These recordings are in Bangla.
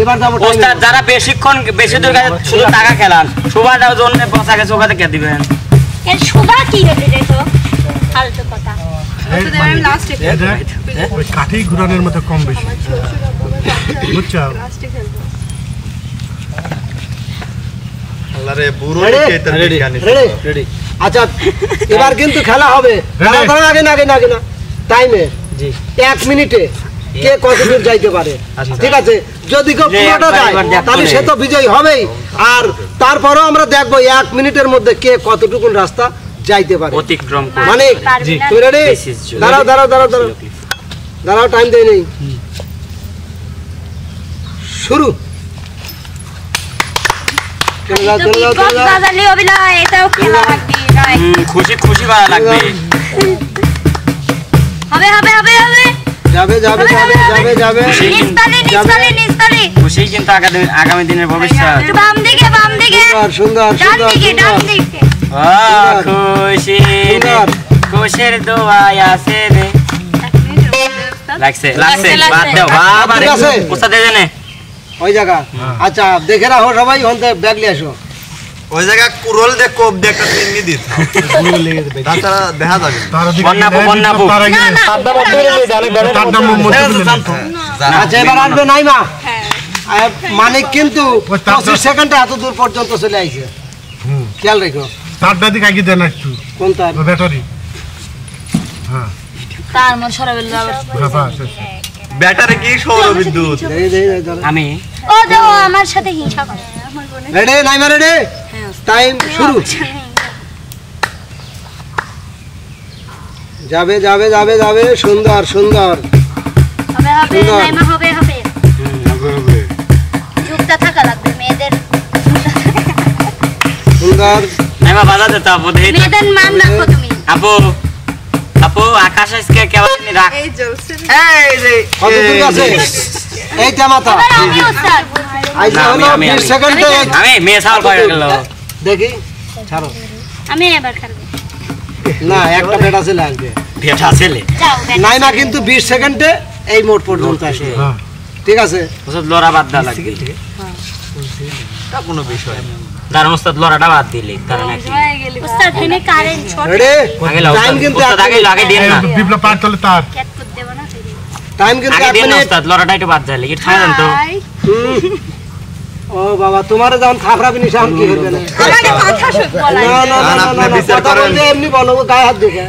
এবার যাব ওস্তাদ যারা বেশিক্ষণ বেশি দূর কাছে শুধু টাকা খেলান সুবাটার জন্য বসা গেছে ওখানে কে দিবেন এর সুবা কি রেটে দেখো ফালতু কথা আমি লাস্টে ওই কাঠি ঘুরানোর মতো কম বেশি বুঝছো লাস্টে খেলবো আল্লাহরে বুড়ো কেতন বিজ্ঞানী রেডি আচ্ছা এবার কিন্তু খেলা হবে দাঁড়াও আগে না টাইমে জি 1 মিনিটে কে কত দূর যাইতে পারে ঠিক আছে যদি কেউ পুরোটা যায় তাহলে সে তো বিজয়ী হবেই আর তারপরেও আমরা দেখব 1 মিনিটের মধ্যে কে কতটুকু রাস্তা যাইতে পারে অতিক্রম মানে জি তুই রেডি দাঁড়াও টাইম দেই নেই শুরু চলে যাও বাজালি অবিলা এটাও খেলা লাগবে রাইট খুশি করা লাগবে হবে যাবে নিস্তালি খুশি কিন্তু আগামী দিনের ভবিষ্যৎ বাম দিকে সুন্দর ডান দিকে ও খুশি খুশির দোয়া আছে রে লাগছে বাদ দাও বাবা রে ওস্তাদ দেনে ওই জায়গা আচ্ছা দেখে রাখো সবাই ওখানে ব্যাগ নিয়ে আসো ওই জায়গা কুরল দে কোপ দে একটা চিনি দিত তাছাড়া দেখা যাবে বন্যাপু আচ্ছা এবার আসবে নাইমা মানে কিন্তু 25 সেকেন্ডে এত দূর পর্যন্ত চলে আইছে খেয়াল রেখো তারটা দিকে আগে দেন একটু কোন তার ব্যাটারি হ্যাঁ তার মন সরাবেল বাবা ব্যাটারি কি সৌর বিদ্যুৎ আমি ও দাও আমার সাথে হিংসা করে রেডি নাইমা রেডি টাইম শুরু যাবে সুন্দর হবে নাইমা হবে যুক্ত থাকা লাগবে মেয়েদের সুন্দর নাইমা বাজাতে তো আপু দেই মেয়েদের মান রাখো তুমি আপু আকাশ আজকে কেমন রাখ এই জ্বলছে এই যে কত দূর আছে এইটা মাথা আমি ওস্তাদ আইসা হলো 20 সেকেন্ডে আমি মেয়ে সাল করে গেল দেখি ছাড়ো আমি এবার খেলবো না একটা বেটা ছেলে আসবে বেটা ছেলে যাও নাইমা কিন্তু 20 সেকেন্ডে এই মোড় পর্যন্ত আসে ঠিক আছে ওস্তাদ লড়া বাদ দা লাগবে তা কোনো বিষয় না তার ওস্তাদ লড়াটা বাদ দিলি কারণ কি ওস্তাদ এনে কারেন্ট শর্ট রেডি আগে লাও টাইম কিন্তু ওস্তাদ আগে দিন না বিপ্লব পার চলে তার ক্যাট করতে দেব না টাইম কিন্তু আগে 1 দিন না মিনিট ওস্তাদ লড়াটা একটু বাদ যাইলে কি খাবেন তো ও বাবা তোমারে যখন থাপড়াবি নিশান কি হবে না আমাকে কথা শুন বলাই না আপনি বিচার করেন এমনি বলো গায়ে হাত দেখে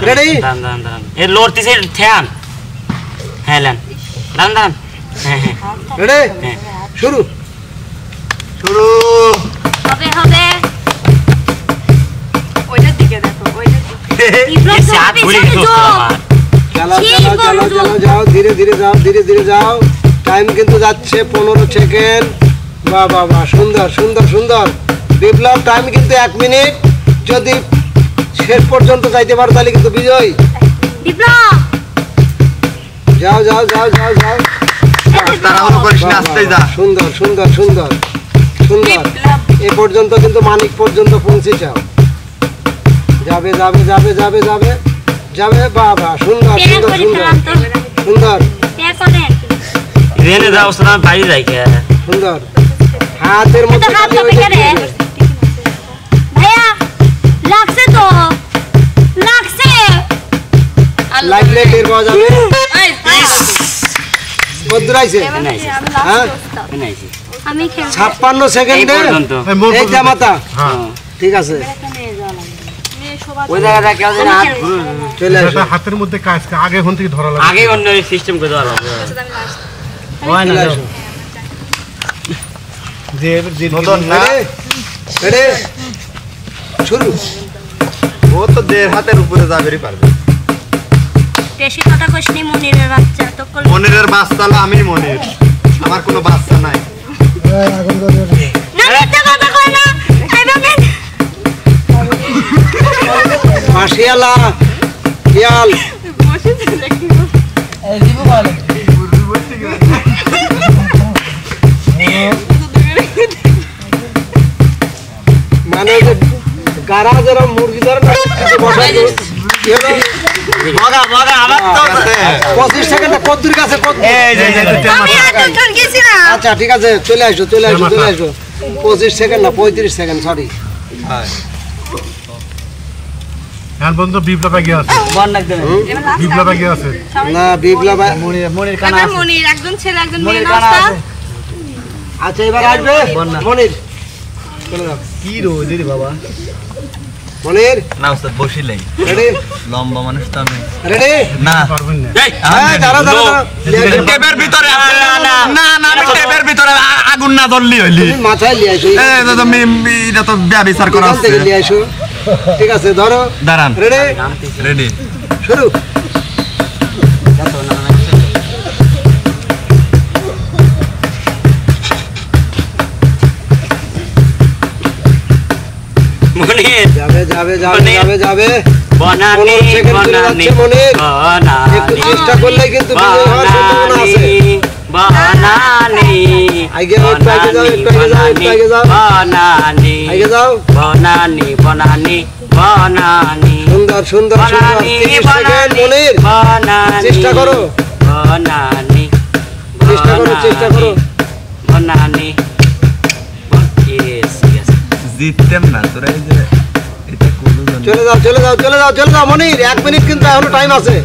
রেডি দান এ লড়তিছে ধ্যান হ্যাঁ লান দান হ্যাঁ রেডি শুরু হবে ওইটার দিকে দেখো ওইটার দিকে এই সাত ঘুরে গেছে আমার যাও ধীরে যাও টাইম কিন্তু যাচ্ছে 15 সেকেন্ড বাহ সুন্দর বিপ্লব টাইম কিন্তু 1 মিনিট যদি শেষ পর্যন্ত যাইতে পারো তাহলে কিন্তু বিজয় বিপ্লব যাও তাড়াহুড়ো করিস না আস্তে যা সুন্দর এ পর্যন্ত কিন্তু মানিক পর্যন্ত পৌঁছে যাও যাবে বাবা সুন্দর ট্রেনে যাও ওস্তাদ বাইরে যাই কে সুন্দর হাতের মধ্যে হাত ধরে কেড়ে ভাইয়া লাগছে লাগলে টের পাওয়া যাবে বদরাইছে হ্যাঁ আমি খেলবো 56 সেকেন্ডে এই জামাতা ঠিক আছে ওই জায়গাটা কেউ যেন হাত চলে আসো এটা হাতের মধ্যে কাজ আগে কোন থেকে ধরা লাগে আগে অন্য সিস্টেম করে দেওয়া লাগবে হয় না যে নদন না রেডি শুরু ও তো দেড় হাতের উপরে যাবেরই পারবে বেশি কথা কইনি মনিরের বাচ্চা তো কল মনিরের বাচ্চা হলো আমি মনির আমার কোনো বাচ্চা নাই না মিথ্যা কথা কই না এইভাবে মাশাআল্লাহ খেয়াল মানে গারা যারা মুরগি ধরে বসাই বগা বগা আমার তো 25 সেকেন্ড কত দূর কাছে কত এই যে আমি এতক্ষণ গেছিলাম। আচ্ছা ঠিক আছে চলে আসো 25 সেকেন্ড না 35 সেকেন্ড সরি হ্যাঁ বন্ধু বিপ্লব আগে আছে বন ডাক দেবেন এবার last বিপ্লব আগে আছে না বিপ্লব মনির কানা এবার আছে মনির একজন ছেলে একজন মেয়ে মনির কানা নাস্তা। আছে আচ্ছা এবার আসবে মনির চলে যাও কি রোজ রে বাবা মনির না ওস্তাদ বসিলেই রেডি লম্বা মানুষ তো আমি রেডি না পারবেন না এই হ্যাঁ দাঁড়া দাঁড়া দাঁড়া। টেপের ভিতরে আছে। না, না, না না আমি টেপের ভিতরে আগুন না ধরলি হইলি তুমি মাথায় নিয়ে আসো এটা তো এটা তো ব্যবচার করা এখান হচ্ছে থেকে নিয়ে আসো ঠিক আছে ধরো দাঁড়ান রেডি রেডি শুরু মনির যাবে যাবে যাবে মনির। যাবে যাবে বনানি 15 সেকেন্ড চলে বনানি যাচ্ছে মনির। বনানি একটু চেষ্টা করলে কিন্তু বিজয় হওয়ার সম্ভাবনা আছে বনানি আগে একটু আগে যাও একটু আগে যাও একটু আগে যাও বনানি আগে যাও বনানি বনানি বনানি সুন্দর সুন্দর সুন্দর বনানি 30 সেকেন্ড মনির বনানি চেষ্টা করো। বনানি চেষ্টা করো চেষ্টা করো বনানি ইয়েস ইয়েস জিততেম না তোরা এই যে এটা কোন চলে যাও চলে যাও চলে যাও চলে যাও মনির 1 মিনিট কিন্তু এখনো টাইম আছে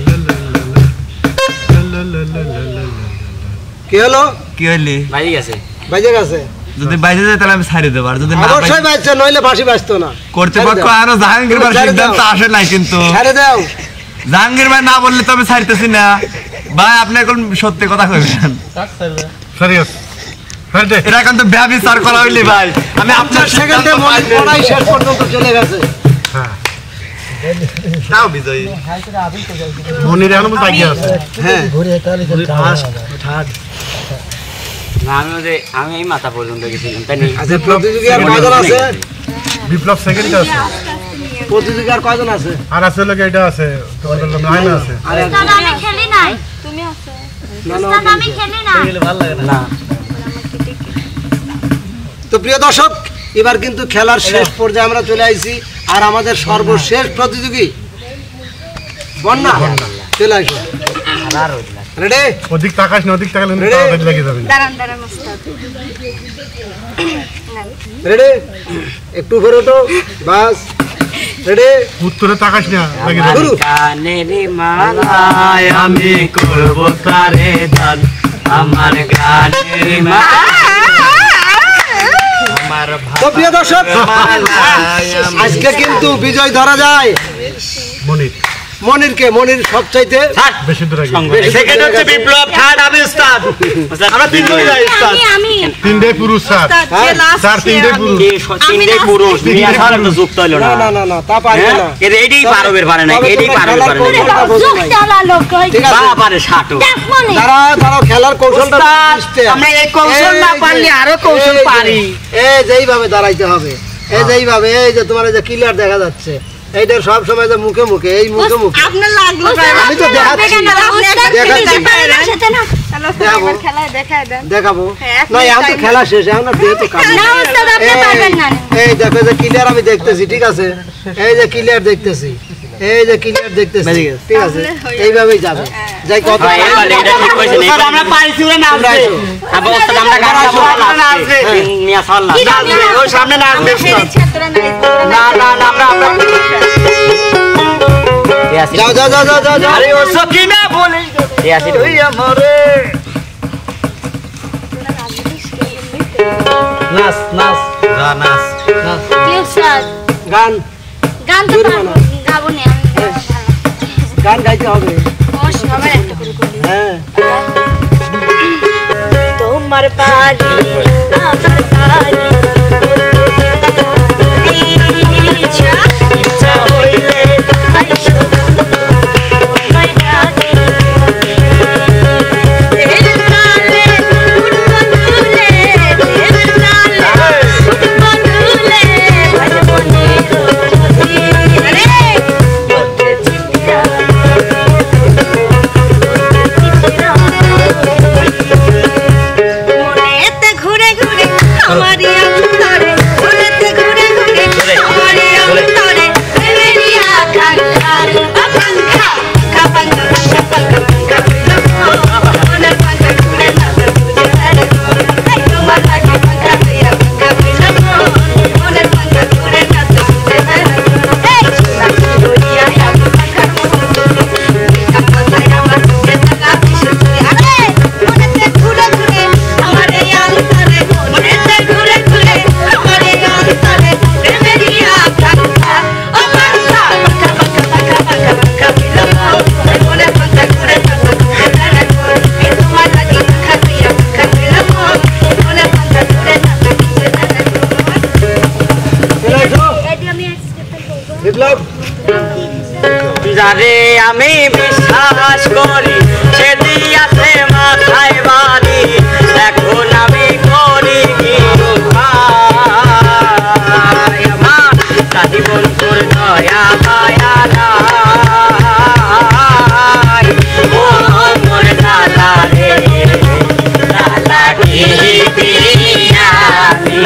কি হলো কি হইলি বাইরে গেছে বাজে গেছে যদি বাইরে যায় তাহলে আমি ছাড়ি দেব আর যদি না অবশ্যই বাজছে নইলে ফাঁসি বাজতো না কর্তৃপক্ষ আরো জাহাঙ্গীর ভাই ছেড়ে সিদ্ধান্ত দাও। আসে নাই কিন্তু ছেড়ে দাও জাহাঙ্গীর ভাই না বললে তো আমি ছাড়তেছি না ভাই আপনি এখন সত্যি কথা কইবেন সিরিয়াস রেডি এটা এখন তো ব্যবচার করা হইলি ভাই আমি আপনার সেকেন্ডে মনির পড়াই শেষ পর্যন্ত চলে গেছে হ্যাঁ তাও বিজয়ী মনির এখন মতো আগে আছে হ্যাঁ না আমি এই মাথা পর্যন্ত গেছিলাম তাই নেই আচ্ছা প্রতিযোগী আর কয়জন আছে বিপ্লব সেকেন্ড আছে প্রতিযোগী আর কয়জন আছে আর আছে লোক এটা আছে তোমাদের লোক আইনা আছে আর এক- উস্তাদ আমি খেলি নাই তুমি আছো। না, না, উস্তাদ আমি খেলি না না তো প্রিয় দর্শক এবার কিন্তু খেলার শেষ পর্যায়ে আমরা চলে আইছি আর আমাদের সর্বশেষ প্রতিযোগী বন্যা চলে আসো আর হইল রেডি ওদিক তাকাস না ওদিক তাকালে কিন্তু Ready? তাড়াতাড়ি লেগে যাবে না দাঁড়ান দাঁড়ান ওস্তাদ। রেডি একটু উপরে ওঠো বাস রেডি উত্তরে তাকাস না লেগে যাবে শুরু কানের মালায় আমি করব কারে দান আমার গানের আমার তো প্রিয় দর্শক আজকে কিন্তু বিজয় ধরা যায় মনির মনিরকে মনির সবচাইতে বেশি দূর আগে সেকেন্ড হচ্ছে বিপ্লব থার্ড আমি উস্তাদ আমরা তিনজন যাই উস্তাদ আমি তিনটে পুরুষ স্যার ওস্তাদ, যে last স্যার সে তিনটে আমি। পুরুষ তিনটে পুরুষ মিয়া ছাড়া তো যুক্ত হইল না না না না না তা পারবে না এটাই পারবের পারে না তবে এটাই তোমরা পারবের খেলার পারে না কৌশলটা বোঝো যুগ নাই। চালা লোক ঠিক আছে বা পারে ষাটো দেখ মনে দাঁড়াও খেলার কৌশলটা উস্তাদ, বুঝতে হবে। আমরা এই কৌশল না এই যে, পারলে আরো কৌশল এই যে, পারি। এই যে এইভাবে দাঁড়াইতে হবে এই যে এইভাবে এই যে তোমার এই যে ক্লিয়ার দেখা যাচ্ছে এইটা সব সময় যে মুখে মুখে এই মুখে মুখে আপনার লাগলো আমি তো দেখাচ্ছি দেখাচ্ছি চলো দেখাবো। এবার খেলায় দেখায় দেন। দেখাবো হ্যাঁ, এক না মিনিট এখন তো time খেলা শেষ এখন আর যেহেতু কাজ না উস্তাদ আপনি পারবেন না এই দেখো যে ক্লিয়ার আমি দেখতেছি ঠিক আছে এই যে ক্লিয়ার দেখতেছি এই যে ক্লিয়ার দেখতেছি ঠিক আছে তাহলে হয়ে এইভাবেই যাবে যাই কত হ্যাঁ, এবার এটা ঠিক কইছেন উস্তাদ, আমরা পাইছি ওরা নাচবে আবার উস্তাদ আমরা গান গাবো ওরা নাচবে মিয়া সাল না নাচবে ওই সামনে নাচবে আমরা উস্তাদ। হেরেছি, আর তোরা নাই, তোরা না নাই। না না আমরা যাও যাও যাও যাও যাও যাও আরে ও সকিনা বলে এ আসি ওই আমারে নাচ নাচ যা নাচ কি উস্তাদ গান গান তো জোরে পারবো গাবো না গান গাইতে হবে সবার একটা করে করি হ্যাঁ তোমার বাড়ি আমার বাড়ি ইচ্ছা ইচ্ছা হইলে আইসো তোমায় ডাকি তেল কালে ফুটবলে তেল কালে ফুটবলে ভাই মনে রোজি আরে বলতে চিন্তা মনেতে ঘুরে ঘুরে আমারই বিপ্লব যারে আমি বিশ্বাস করি সে দিয়াছে মাথায় বাড়ি, এখন আমি করি কি উপায়? আমার দাদি বন্ধুর দয়া মায়া নাই, ও মোর দাদা রে দাদা কি আমি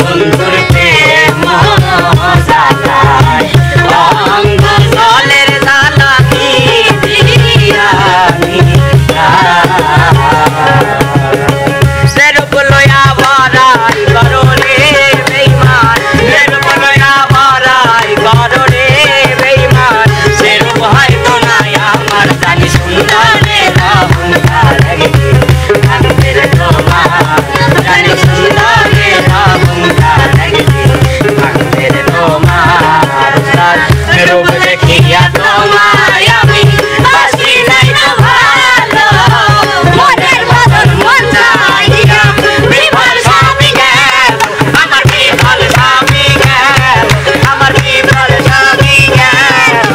বন্ধুর প্রেম অঙ্গ জলের দালা কি সেরূপ লয়া ভরাই কররে বেইমান, সেরূপ লয়া ভরাই কররে বেইমান, সেরূপ হয়তো নাই আমার জানি সুন্দরে অহংকার ভাঙতে তোমার জানি সুন্দরে অহংকার ভাঙতে তোমার সেরূপ দেখিয়া তোমায় আমি বাসি নাই তো ভালো, মনের বদন মন চাইয়া বিফল স্বামী গেল, আমার বিফল স্বামী গেল, আমার বিফল স্বামী গেল,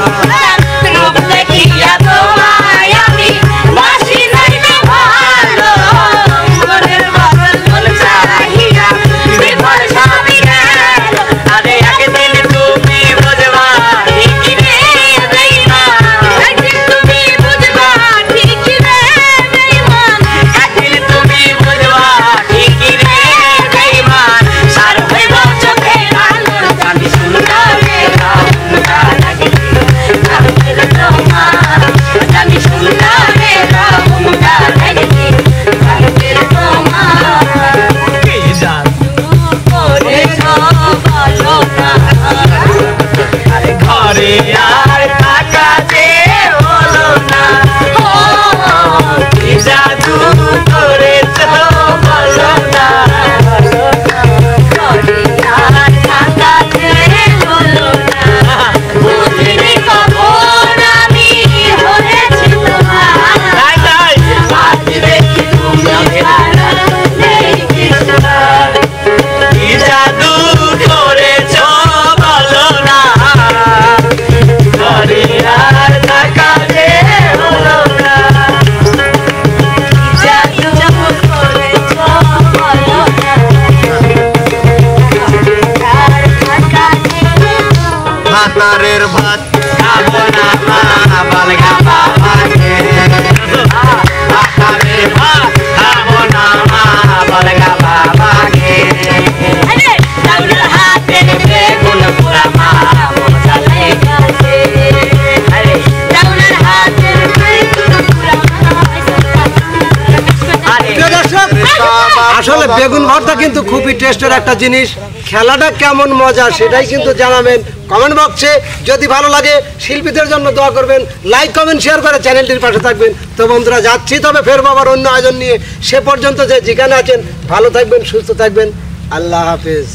রূপ দেখিয়া তোমায় আমি বাসি নাই তো ভালো, মনের বদন মন চাইয়া বিফল স্বামী গেল। আরে একদিন তুমি বুঝবা ঠিকই রে বেঈমান, একদিন তুমি বুঝবা ঠিকই রে বেঈমান, একদিন তুমি বুঝবা ঠিকই রে বেঈমান, সার হইব চোখের আলো জানি সুন্দরে অহংকার লাগে ভাঙতে তোমার জানি সুন্দরে অহংকার লাগে ভাঙতে তোমার কি জাদু করেছ বলো না, আরে ঘরে আর টাকা যে হলো না, ও কি জাদু করেছ বলো না, ঘরে আর টাকা যে হলো না, বুঝিনি কখন আমি হয়েছি তোমার, আজ দেখি তুমি ছাড়া নেই কিছু আর। কি জাদু করেছ বলো না, ঘরে আর টাকা যে হলো না, কি জাদু করেছ বলো না, আর টাকা যে ভাতারের ভাত খাবো না মা বলগা বাবাকে, ভাতারের ভাত খাবো না মা বলগা বাবাকে, চাউলের হাতে বেগুন পোড়া মা মজা লেগেছে, চাউলের হাতে বেগুন পোড়া প্রিয় দর্শক, আসলে বেগুন ভর্তা কিন্তু খুবই টেস্টের একটা জিনিস। খেলাটা কেমন মজা সেটাই কিন্তু জানাবেন কমেন্ট বক্সে। যদি ভালো লাগে শিল্পীদের জন্য দোয়া করবেন, লাইক কমেন্ট শেয়ার করে চ্যানেলটির পাশে থাকবেন। তো বন্ধুরা যাচ্ছি, তবে ফের আবার অন্য আয়োজন নিয়ে। সে পর্যন্ত যে যেখানে আছেন ভালো থাকবেন, সুস্থ থাকবেন। আল্লাহ হাফেজ।